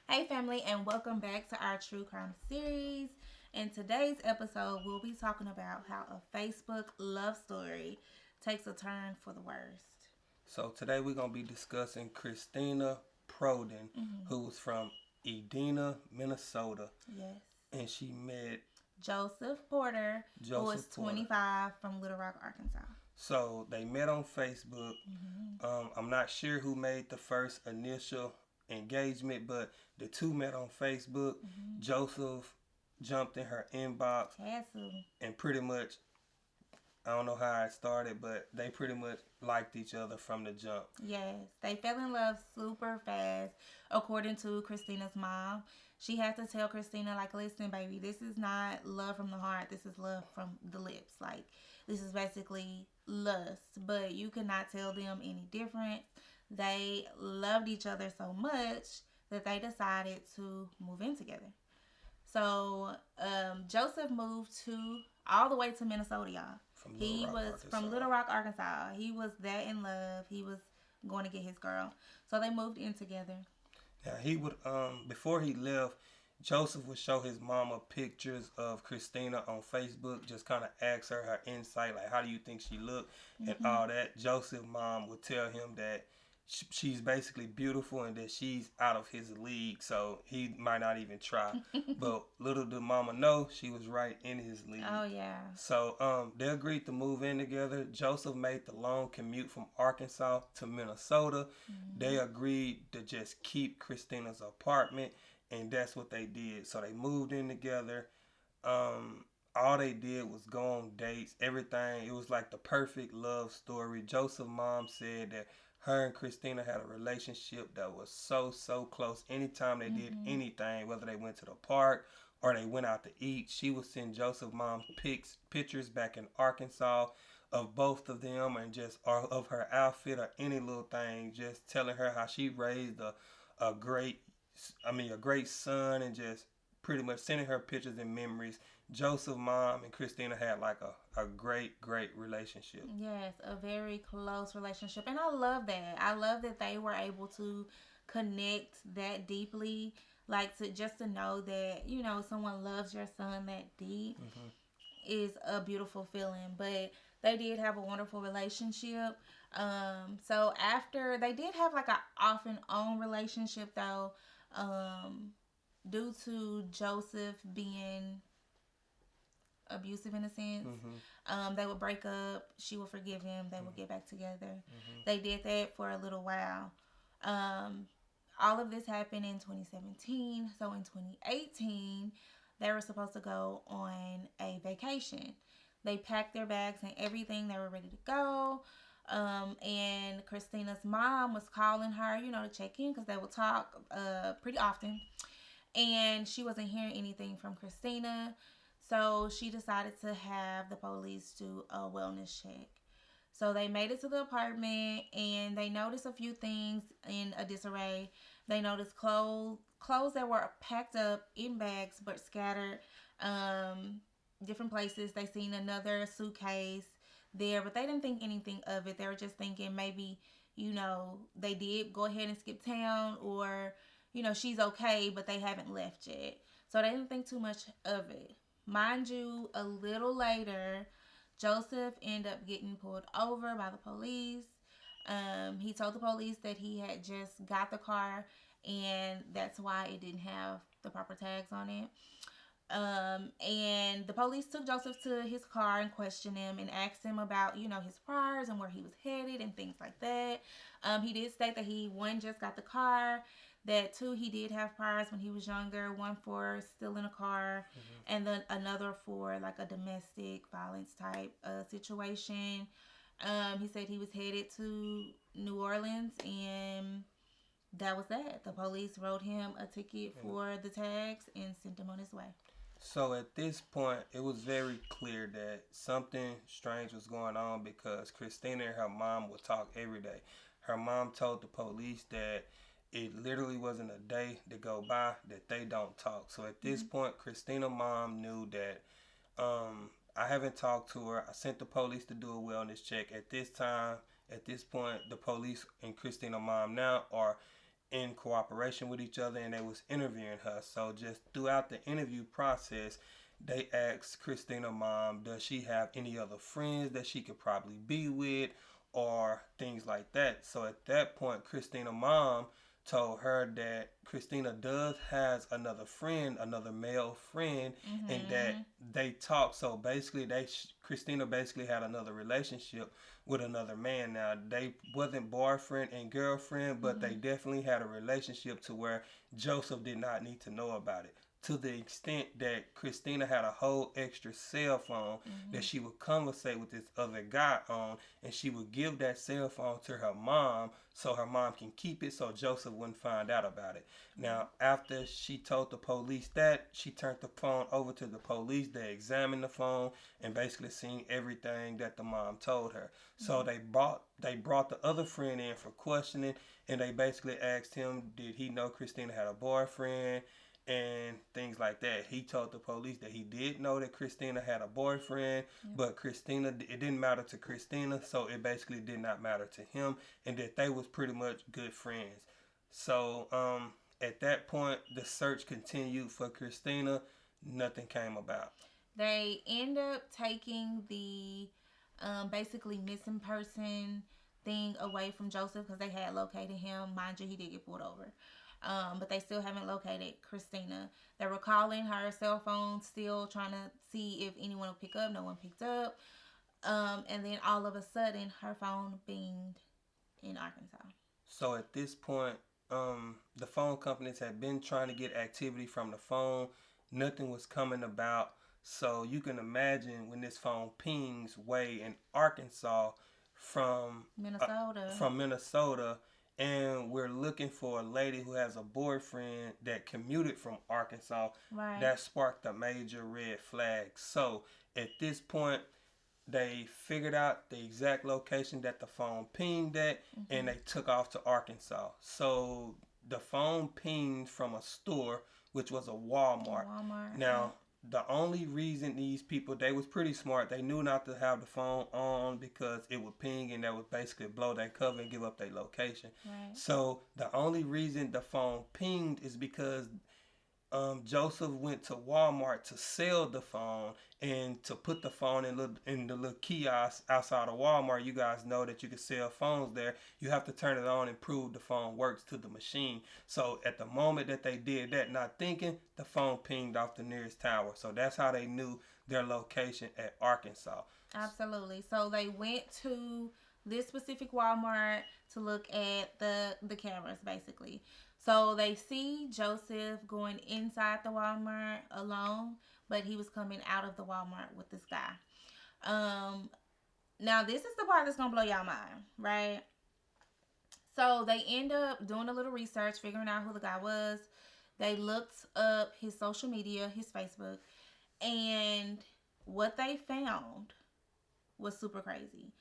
Hey, family, and welcome back to our true crime series. In today's episode, we'll be talking about how a Facebook love story takes a turn for the worst. So today we're gonna be discussing Cristina Prodan, Hmm. who was from Edina, Minnesota, Yes. and she met Joseph Porter, who was Joseph Porter. 25 from Little Rock, Arkansas. So they met on Facebook. Hmm. I'm not sure who made the first initial engagement, but the two met on Facebook. Hmm. Joseph jumped in her inbox Had to. and pretty much, I don't know how it started, but they pretty much liked each other from the jump. Yes, they fell in love super fast, according to Christina's mom. She had to tell Christina, like, listen, baby, this is not love from the heart. This is love from the lips. Like, this is basically lust. But you cannot tell them any different. They loved each other so much that they decided to move in together. So Joseph moved to all the way to Minnesota, y'all. From Little He Rock, was from Arkansas. Little Rock, Arkansas. He was that in love. He was going to get his girl. So they moved in together. Now he would before he left, Joseph would show his mama pictures of Christina on Facebook, just kind of ask her insight, like how do you think she looked and Hmm. all that. Joseph's mom would tell him that she's basically beautiful and that she's out of his league, so he might not even try. But little did mama know she was right in his Oh league. yeah. So they agreed to move in together. Joseph made the long commute from Arkansas to Minnesota. They Hmm. agreed to just keep Christina's apartment, and that's what they did. So they moved in together. All they did was go on dates, everything. It was like the perfect love story. Joseph's mom said that her and Christina had a relationship that was so close. Anytime they did Hmm. anything, whether they went to the park or they went out to eat, she would send Joseph's mom pictures back in Arkansas of both of them and just or of her outfit or any little thing, just telling her how she raised a great a great son and just pretty much sending her pictures and memories. Joseph's mom and Christina had like a great relationship. Yes, a very close relationship. And I love that. I love that they were able to connect that deeply. Like to just to know that, someone loves your son that deep Hmm. is a beautiful feeling. But they did have a wonderful relationship. So after they did have like a off and on relationship though, um, due to Joseph being abusive in a sense. Hmm. They would break up. She would forgive him. They would get back together. Hmm. They did that for a little while. Um, all of this happened in 2017. So in 2018, they were supposed to go on a vacation. They packed their bags and everything. They were ready to go. And Christina's mom was calling her, to check in because they would talk pretty often. And she wasn't hearing anything from Christina. So she decided to have the police do a wellness check. So they made it to the apartment and they noticed a few things in a disarray. They noticed clothes that were packed up in bags but scattered different places. They seen another suitcase there, but they didn't think anything of it. They were just thinking maybe, they did go ahead and skip town or, she's okay, but they haven't left yet. So they didn't think too much of it. Mind you, a little later, Joseph ended up getting pulled over by the police. He told the police that he had just got the car and that's why it didn't have the proper tags on it. And the police took Joseph to his car and questioned him and asked him about, his priors and where he was headed and things like that. He did state that one, just got the car, that two, he did have priors when he was younger, one for still in a car, Hmm. and then another for like a domestic violence type situation. He said he was headed to New Orleans and that was that. The police wrote him a ticket for the tags and sent him on his way. So at this point, it was very clear that something strange was going on because Christina and her mom would talk every day. Her mom told the police that it literally wasn't a day to go by that they don't talk. So at this Mm-hmm. point, Christina's mom knew that I haven't talked to her. I sent the police to do a wellness check. At this time, at this point, the police and Christina's mom now are in cooperation with each other, and they was interviewing her. So just throughout the interview process, they asked Christina mom, does she have any other friends that she could probably be with, or things like that. So at that point, Christina mom told her that Christina does has another friend, another male friend, and that Mm-hmm. they talk. So basically, Christina basically had another relationship with another man. Now they wasn't boyfriend and girlfriend, but they Mm-hmm. definitely had a relationship to where Joseph did not need to know about it. To the extent that Christina had a whole extra cell phone that Mm-hmm. she would conversate with this other guy on, and she would give that cell phone to her mom so her mom can keep it so Joseph wouldn't find out about it. Now, after she told the police that, she turned the phone over to the police. They examined the phone and basically seen everything that the mom told her. So Mm-hmm. they brought the other friend in for questioning, and they basically asked him, did he know Christina had a boyfriend? And things like that. He told the police that he did know that Christina had a boyfriend, Yep. but Christina, it didn't matter to Christina, so it basically did not matter to him, and that they was pretty much good friends. So at that point, the search continued for Christina. Nothing came about. They end up taking the basically missing person thing away from Joseph because they had located him. Mind you, he did get pulled over. But they still haven't located Christina. They were calling her cell phone, still trying to see if anyone would pick up. No one picked up. And then all of a sudden, her phone binged in Arkansas. So at this point, the phone companies had been trying to get activity from the phone. Nothing was coming about. So you can imagine when this phone pings way in Arkansas from Minnesota. from Minnesota, and we're looking for a lady who has a boyfriend that commuted from Arkansas. Right. That sparked a major red flag. So at this point, they figured out the exact location that the phone pinged at, and Mm-hmm. they took off to Arkansas. So the phone pinged from a store, which was a Walmart. Walmart. Now, Yep. the only reason these people, they was pretty smart. They knew not to have the phone on because it would ping and that would basically blow their cover and give up their location. Right. So the only reason the phone pinged is because Joseph went to Walmart to sell the phone and to put the phone in the little kiosk outside of Walmart. You guys know that you can sell phones there. You have to turn it on and prove the phone works to the machine. So at the moment that they did that, not thinking, the phone pinged off the nearest tower. So that's how they knew their location at Arkansas. Absolutely. So they went to this specific Walmart to look at the cameras basically. So they see Joseph going inside the Walmart alone, but he was coming out of the Walmart with this guy. Um Now this is the part that's going to blow y'all mind, right? So they end up doing a little research, figuring out who the guy was. They looked up his social media, his Facebook, and what they found was super crazy.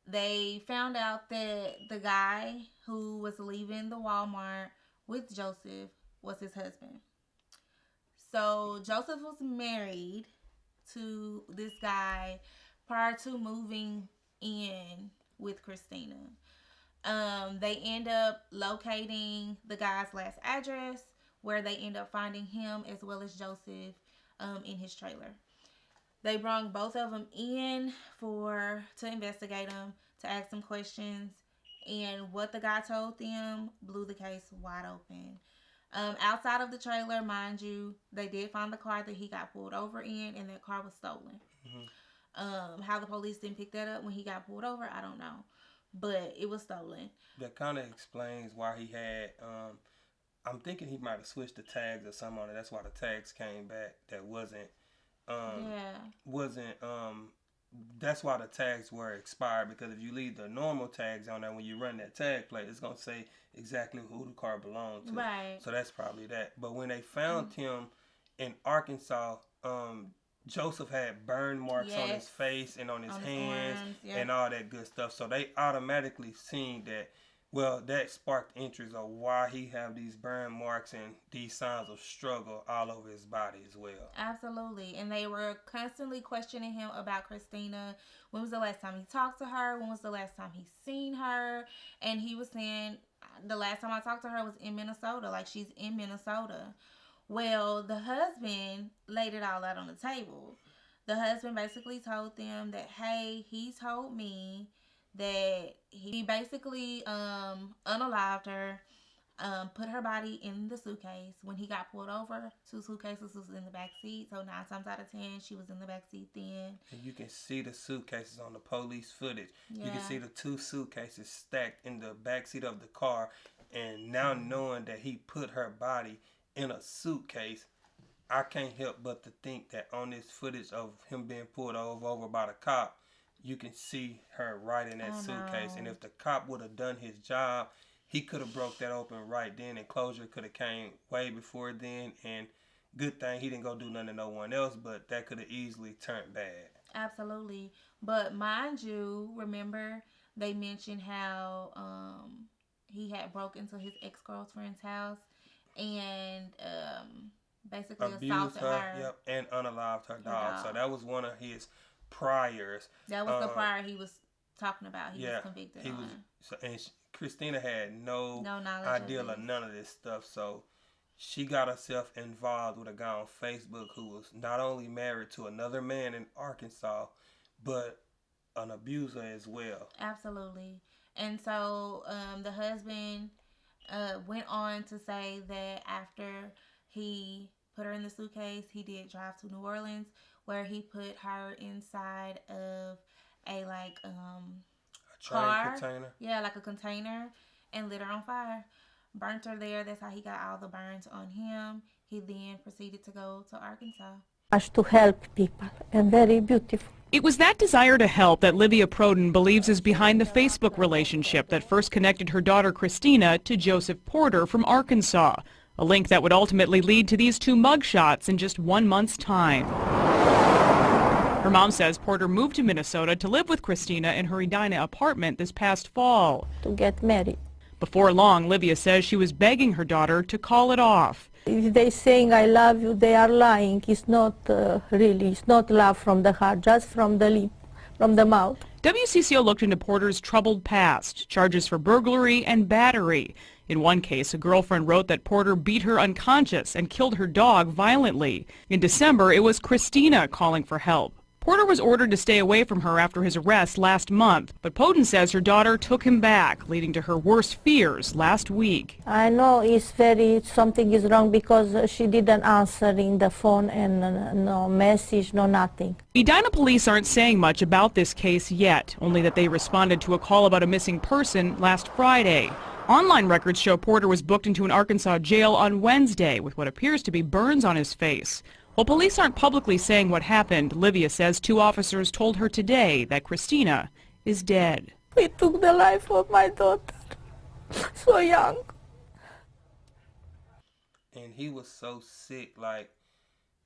They found out that the guy who was leaving the Walmart with Joseph was his husband. So Joseph was married to this guy prior to moving in with Christina. They end up locating the guy's last address where they end up finding him as well as Joseph in his trailer. They brought both of them in for to investigate them, to ask them questions, and what the guy told them blew the case wide open. Outside of the trailer, mind you, they did find the car that he got pulled over in, and that car was stolen. Mhm. How the police didn't pick that up when he got pulled over, I don't know, but it was stolen. That kind of explains why he had. I'm thinking he might have switched the tags or something on it. That's why the tags came back. That um, Yeah. wasn't that's why the tags were expired, because if you leave the normal tags on there when you run that tag plate, it's gonna say exactly who the car belonged to. Right. So that's probably that. But when they found him in Arkansas, Joseph had burn marks on his Yes. face and on his On his hands arms. and Yep. all that good stuff. So they automatically seen that. Well, that sparked interest of why he have these burn marks and these signs of struggle all over his body as well. Absolutely. And they were constantly questioning him about Christina. When was the last time he talked to her? When was the last time he seen her? And he was saying, the last time I talked to her was in Minnesota. Like, she's in Minnesota. Well, the husband laid it all out on the table. The husband basically told them that, hey, he told me that he basically unalived her, put her body in the suitcase. When he got pulled over, 2 suitcases was in the back seat. So 9 times out of 10, she was in the back seat then. And you can see the suitcases on the police footage. Yeah. You can see the 2 suitcases stacked in the back seat of the car. And now knowing that he put her body in a suitcase, I can't help but to think that on this footage of him being pulled over by the cop, you can see her right in that suitcase. No. And if the cop would have done his job, he could have broke that open right then, and closure could have came way before then. And good thing he didn't go do nothing to no one else, but that could have easily turned bad. Absolutely. But mind you, remember they mentioned how he had broke into his ex-girlfriend's house and basically Abused assaulted her, her. yep, and unalived her dog. So that was one of his priors. That was the prior he was talking about. He was convicted he on. was, so, and Christina had no knowledge idea of none of this stuff. So she got herself involved with a guy on Facebook who was not only married to another man in Arkansas, but an abuser as well. Absolutely. And so the husband went on to say that after he put her in the suitcase, he did drive to New Orleans, where he put her inside of a train container. Yeah, like a container, and lit her on fire. Burnt her there. That's how he got all the burns on him. He then proceeded to go to Arkansas. To help people, and very beautiful. It was that desire to help that Livia Prodan believes is behind the Facebook relationship that first connected her daughter Cristina to Joseph Porter from Arkansas, a link that would ultimately lead to these 2 mugshots in just 1 month's time. Her mom says Porter moved to Minnesota to live with Cristina in her Edina apartment this past fall. To get married. Before long, Livia says she was begging her daughter to call it off. If they saying I love you, they are lying. It's not really, it's not love from the heart, just from the lip, from the mouth. WCCO looked into Porter's troubled past, charges for burglary and battery. In one case, a girlfriend wrote that Porter beat her unconscious and killed her dog violently. In December, it was Cristina calling for help. Porter was ordered to stay away from her after his arrest last month, but Prodan says her daughter took him back, leading to her worst fears last week. I know something is wrong because she didn't answer in the phone and no message, no nothing. Edina police aren't saying much about this case yet, only that they responded to a call about a missing person last Friday. Online records show Porter was booked into an Arkansas jail on Wednesday with what appears to be burns on his face. While police aren't publicly saying what happened, Livia says 2 officers told her today that Cristina is dead. We took the life of my daughter, so young. And he was so sick, like,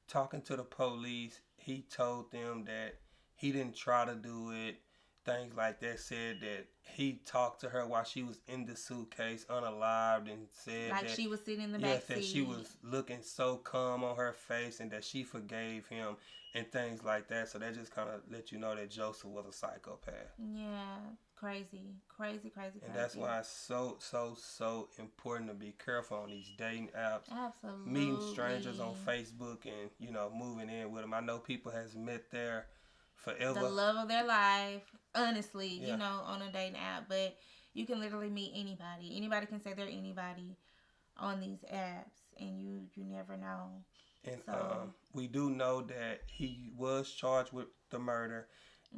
talking to the police, he told them that he didn't try to do it, things like that, said that he talked to her while she was in the suitcase, unalived, and said like that she was sitting in the back seat. that she was looking so calm on her face and that she forgave him and things like that. So that just kind of let you know that Joseph was a psychopath. Yeah, crazy. And that's why it's so important to be careful on these dating apps. Absolutely. Meeting strangers on Facebook and, moving in with them. I know people has met there forever. The love of their life, honestly, on a dating app. But you can literally meet anybody. Anybody can say they're anybody on these apps, and you never know. And we do know that he was charged with the murder,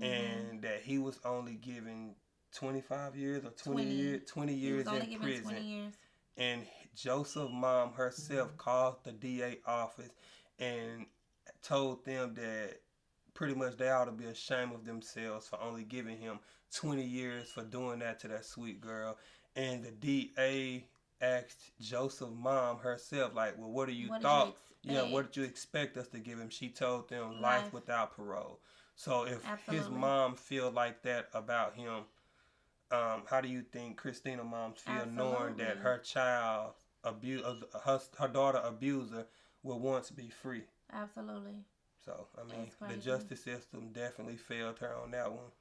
and that he was only given 25 years or 20 years in prison. 20 years. And Joseph's mom herself called the DA office and told them that pretty much they ought to be ashamed of themselves for only giving him 20 years for doing that to that sweet girl. And the DA asked Joseph's mom herself, like, well, what do you thought? What did you expect us to give him? She told them life without parole. So if his mom feel like that about him, how do you think Cristina moms feel knowing that her child her daughter abuser will once be free? Absolutely. So, I mean, the justice system definitely failed her on that one.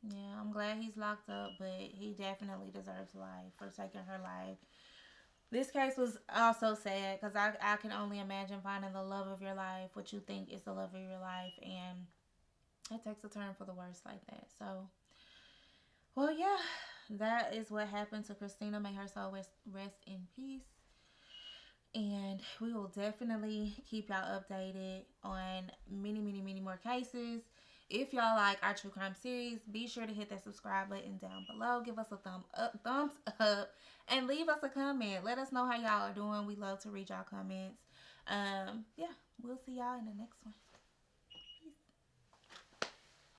Yeah, I'm glad he's locked up, but he definitely deserves life for taking her life. This case was also sad because I can only imagine finding the love of your life, what you think is the love of your life, and it takes a turn for the worse like that. So, well, yeah, that is what happened to Christina. May her soul rest in peace. And we will definitely keep y'all updated on many, many, many more cases. If y'all like our true crime series, be sure to hit that subscribe button down below. Give us a thumbs up, and leave us a comment. Let us know how y'all are doing. We love to read y'all comments. Yeah, we'll see y'all in the next one.